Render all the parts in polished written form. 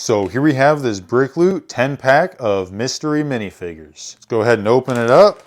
So here we have this Brick Loot 10-pack of mystery minifigures. Let's go ahead and open it up.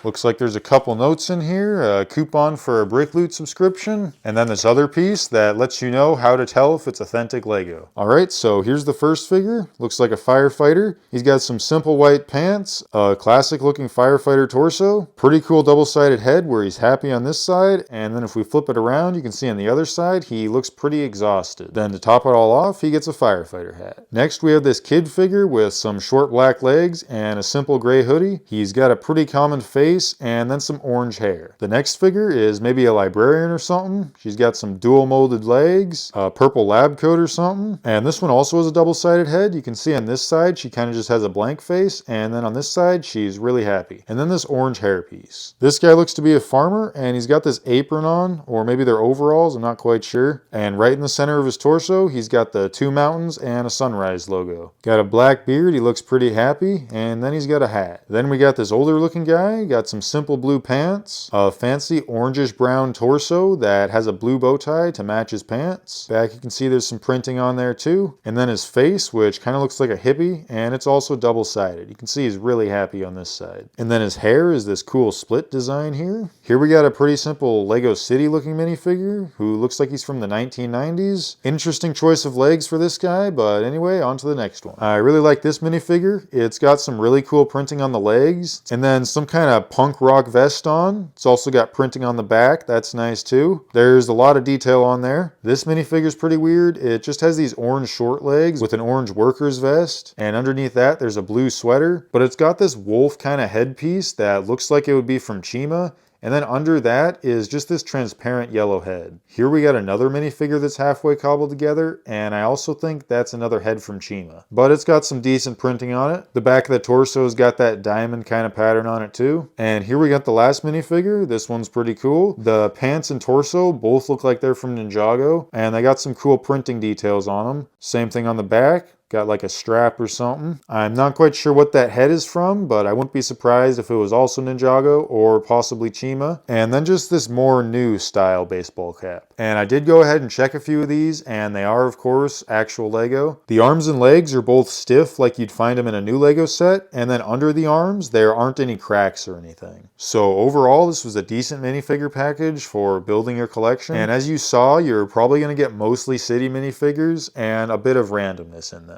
Looks like there's a couple notes in here, a coupon for a Brick Loot subscription, and then this other piece that lets you know how to tell if it's authentic Lego. Alright, so here's the first figure. Looks like a firefighter. He's got some simple white pants, a classic looking firefighter torso, pretty cool double-sided head where he's happy on this side, and then if we flip it around, you can see on the other side, he looks pretty exhausted. Then to top it all off, he gets a firefighter hat. Next, we have this kid figure with some short black legs and a simple gray hoodie. He's got a pretty common face and then some orange hair. The next figure is maybe a librarian or something. She's got some dual molded legs, a purple lab coat or something. And this one also has a double-sided head. You can see on this side, she kind of just has a blank face. And then on this side, she's really happy. And then this orange hair piece. This guy looks to be a farmer and he's got this apron on, or maybe they're overalls, I'm not quite sure. And right in the center of his torso, he's got the two mountains and a sunrise logo. Got a black beard, he looks pretty happy. And then he's got a hat. Then we got this older looking guy, got some simple blue pants, a fancy orangish brown torso that has a blue bow tie to match his pants. Back you can see there's some printing on there too. And then his face, which kind of looks like a hippie, and it's also double-sided. You can see he's really happy on this side. And then his hair is this cool split design here. Here we got a pretty simple Lego City looking minifigure who looks like he's from the 1990s. Interesting choice of legs for this guy, but anyway, on to the next one. I really like this minifigure. It's got some really cool printing on the legs, and then some kind of punk rock vest on. It's also got printing on the back. That's nice too. There's a lot of detail on there. This minifigure is pretty weird. It just has these orange short legs with an orange worker's vest, and underneath that there's a blue sweater, but it's got this wolf kind of headpiece that looks like it would be from Chima. And then under that is just this transparent yellow head. Here we got another minifigure that's halfway cobbled together, and I also think that's another head from Chima. But it's got some decent printing on it. The back of the torso's got that diamond kind of pattern on it too. And here we got the last minifigure. This one's pretty cool. The pants and torso both look like they're from Ninjago, and they got some cool printing details on them. Same thing on the back. Got like a strap or something. I'm not quite sure what that head is from, but I wouldn't be surprised if it was also Ninjago or possibly Chima. And then just this more new style baseball cap. And I did go ahead and check a few of these, and they are, of course, actual Lego. The arms and legs are both stiff like you'd find them in a new Lego set, and then under the arms, there aren't any cracks or anything. So overall, this was a decent minifigure package for building your collection. And as you saw, you're probably going to get mostly city minifigures and a bit of randomness in them.